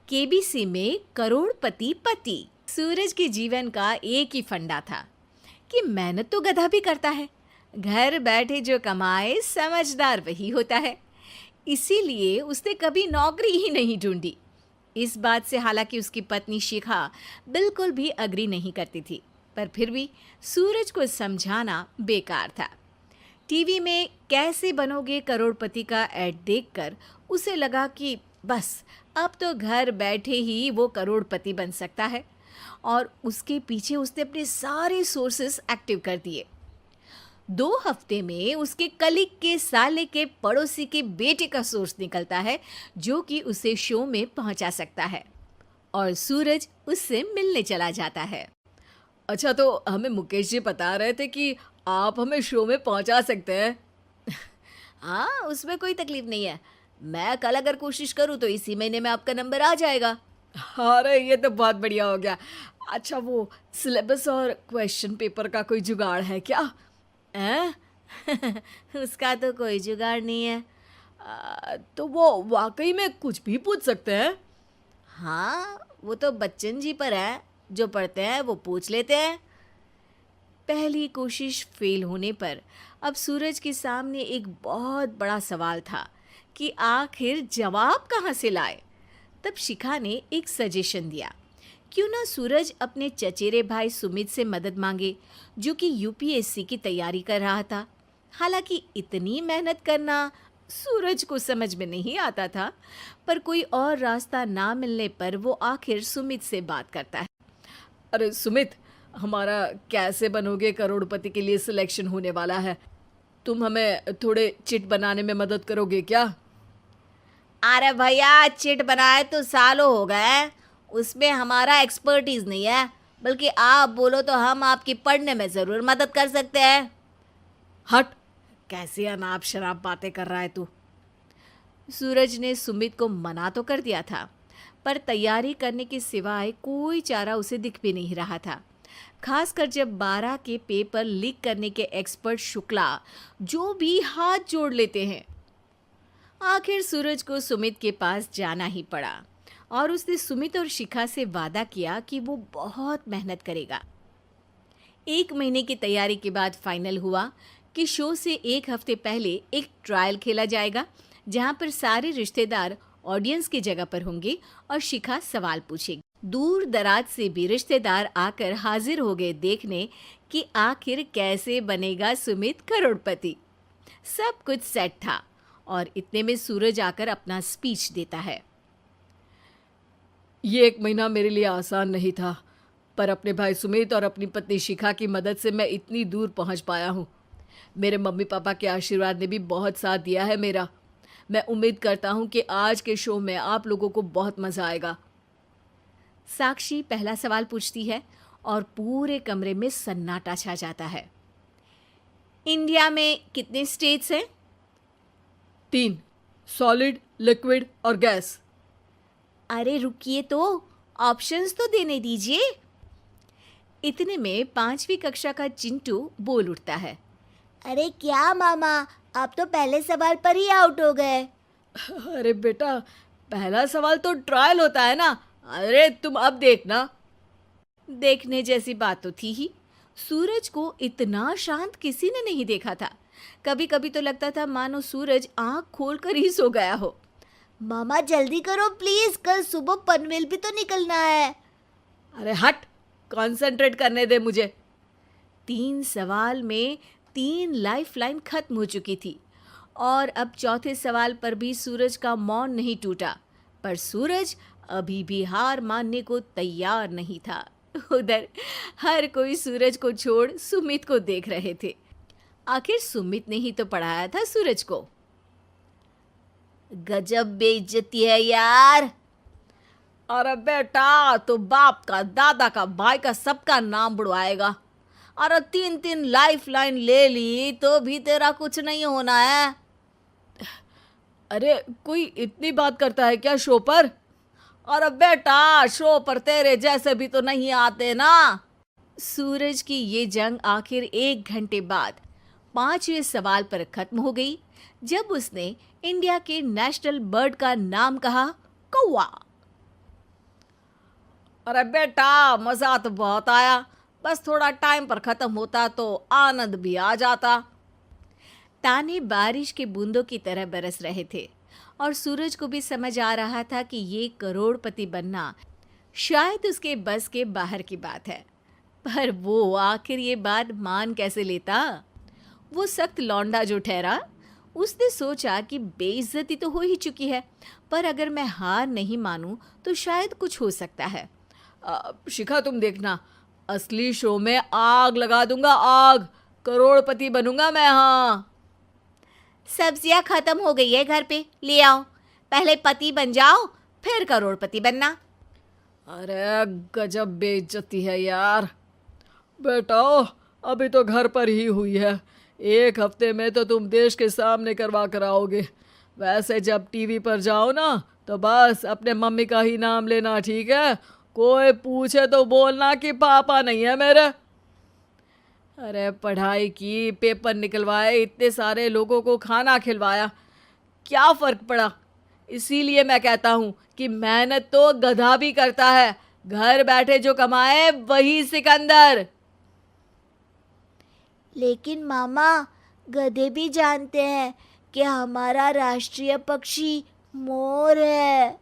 KBC में करोड़पति पति। सूरज के जीवन का एक ही फंडा था कि मेहनत तो गधा भी करता है, घर बैठे जो कमाए समझदार वही होता है। इसीलिए उसने कभी नौकरी ही नहीं ढूंढी। इस बात से हालांकि उसकी पत्नी शिखा बिल्कुल भी अग्री नहीं करती थी, पर फिर भी सूरज को समझाना बेकार था। टीवी में कैसे बनोगे करोड़पति का ऐड देखकर उसे लगा कि बस अब तो घर बैठे ही वो करोड़पति बन सकता है, और उसके पीछे उसने अपने सारे सोर्सेस एक्टिव कर दिए। 2 हफ्ते में उसके कलीग के साले के पड़ोसी के बेटे का सोर्स निकलता है जो कि उसे शो में पहुंचा सकता है, और सूरज उससे मिलने चला जाता है। अच्छा, तो हमें मुकेश जी बता रहे थे कि आप हमें शो में पहुंचा सकते हैं। हाँ, उसमें कोई तकलीफ नहीं है। मैं कल अगर कोशिश करूँ तो इसी महीने में आपका नंबर आ जाएगा। अरे ये तो बहुत बढ़िया हो गया। अच्छा, वो सिलेबस और क्वेश्चन पेपर का कोई जुगाड़ है क्या? हैं? उसका तो कोई जुगाड़ नहीं है। तो वो वाकई में कुछ भी पूछ सकते हैं? हाँ, वो तो बच्चन जी पर है, जो पढ़ते हैं वो पूछ लेते हैं। पहली कोशिश फेल होने पर अब सूरज के सामने एक बहुत बड़ा सवाल था कि आखिर जवाब कहाँ से लाए। तब शिखा ने एक सजेशन दिया, क्यों ना सूरज अपने चचेरे भाई सुमित से मदद मांगे, जो कि यूपीएससी की तैयारी कर रहा था। हालांकि इतनी मेहनत करना सूरज को समझ में नहीं आता था, पर कोई और रास्ता ना मिलने पर वो आखिर सुमित से बात करता है। अरे सुमित, हमारा कैसे बनोगे करोड़पति के लिए सिलेक्शन होने वाला है। तुम हमें थोड़े चिट बनाने में मदद करोगे क्या? अरे भैया, चिट बनाए तो सालों हो गए, उसमें हमारा एक्सपर्टीज नहीं है। बल्कि आप बोलो तो हम आपकी पढ़ने में ज़रूर मदद कर सकते हैं। हट, कैसी अनाप शराब बातें कर रहा है तू। सूरज ने सुमित को मना तो कर दिया था, पर तैयारी करने के सिवाय कोई चारा उसे दिख भी नहीं रहा था। खासकर जब 12 के पेपर लीक करने के एक्सपर्ट शुक्ला जो भी हाथ जोड़ लेते हैं। आखिर सूरज को सुमित के पास जाना ही पड़ा, और उसने सुमित और शिखा से वादा किया कि वो बहुत मेहनत करेगा। 1 महीने की तैयारी के बाद फाइनल हुआ कि शो से 1 हफ्ते पहले एक ट्रायल खेला जाएगा, जहां पर सारे रिश्तेदार ऑडियंस की जगह पर होंगे और शिखा सवाल पूछेगी। दूर दराज से भी रिश्तेदार आकर हाजिर हो गए देखने कि आखिर कैसे बनेगा सुमित करोड़पति। सब कुछ सेट था, और इतने में सूरज आकर अपना स्पीच देता है। ये 1 महीना मेरे लिए आसान नहीं था, पर अपने भाई सुमित और अपनी पत्नी शिखा की मदद से मैं इतनी दूर पहुंच पाया हूँ। मेरे मम्मी पापा के आशीर्वाद ने भी बहुत साथ दिया है मेरा। मैं उम्मीद करता हूँ कि आज के शो में आप लोगों को बहुत मज़ा आएगा। साक्षी पहला सवाल पूछती है और पूरे कमरे में सन्नाटा छा जाता है। इंडिया में कितने स्टेट्स हैं? 3, सॉलिड, लिक्विड और गैस। अरे रुकिए, तो ऑप्शंस तो देने दीजिए। इतने में 5वीं कक्षा का चिंटू बोल उठता है। अरे क्या मामा, आप तो पहले सवाल पर ही आउट हो गए। अरे बेटा, पहला सवाल तो ट्रायल होता है ना। अरे तुम अब देखना। देखने जैसी बात तो थी ही। सूरज को इतना शांत किसी ने नहीं देखा था। कभी कभी तो लगता था मानो सूरज आंख खोलकर ही सो गया हो। मामा जल्दी करो प्लीज, कल सुबह पनवेल भी तो निकलना है। अरे हट, कंसंट्रेट करने दे मुझे। 3 सवाल में 3 लाइफलाइन खत्म हो चुकी थी, और अब चौथे सवाल पर भी सूरज का मौन नहीं टूटा। पर सूरज अभी भी हार मानने को तैयार नहीं था। उधर हर कोई सूरज को छोड़ सुमित को देख रहे थे। आखिर सुमित ने ही तो पढ़ाया था सूरज को। गजब बेइज्जती है यार। अरे बेटा, तो बाप का, दादा का, भाई का, सबका नाम बुड़वाएगा। अरे 3 लाइफलाइन ले ली तो भी तेरा कुछ नहीं होना है। अरे कोई इतनी बात करता है क्या शो पर? अरे बेटा, शो पर तेरे जैसे भी तो नहीं आते ना। सूरज की ये जंग आखिर 1 घंटे बाद 5वें सवाल पर खत्म हो गई, जब उसने इंडिया के नेशनल बर्ड का नाम कहा, कौवा। अरे बेटा, मजा तो बहुत आया, बस थोड़ा टाइम पर खत्म होता तो आनंद भी आ जाता। ताने बारिश के बूंदों की तरह बरस रहे थे और सूरज को भी समझ आ रहा था कि ये करोड़पति बनना शायद उसके बस के बाहर की बात है। पर वो आखिर ये बात मान कैसे लेता? वो सख्त लौंडा जो ठहरा, उसने सोचा कि बेइज्जती तो हो ही चुकी है, पर अगर मैं हार नहीं मानूं तो शायद कुछ हो सकता है। शिखा, तुम देखना, असली शो में आग लगा दूंगा, आग, करोड़पति बनूंगा मैं। हाँ, सब्जियां खत्म हो गई है घर पे, ले आओ। पहले पति बन जाओ, फिर करोड़पति बनना। अरे गजब बेइज्जती है यार। बेटा, अभी तो घर पर ही हुई है, 1 हफ्ते में तो तुम देश के सामने करवा कर आओगे। वैसे जब टीवी पर जाओ ना, तो बस अपने मम्मी का ही नाम लेना, ठीक है? कोई पूछे तो बोलना कि पापा नहीं है मेरे। अरे पढ़ाई की, पेपर निकलवाए, इतने सारे लोगों को खाना खिलवाया, क्या फ़र्क पड़ा? इसीलिए मैं कहता हूँ कि मेहनत तो गधा भी करता है, घर बैठे जो कमाए वही सिकंदर। लेकिन मामा, गधे भी जानते हैं कि हमारा राष्ट्रीय पक्षी मोर है।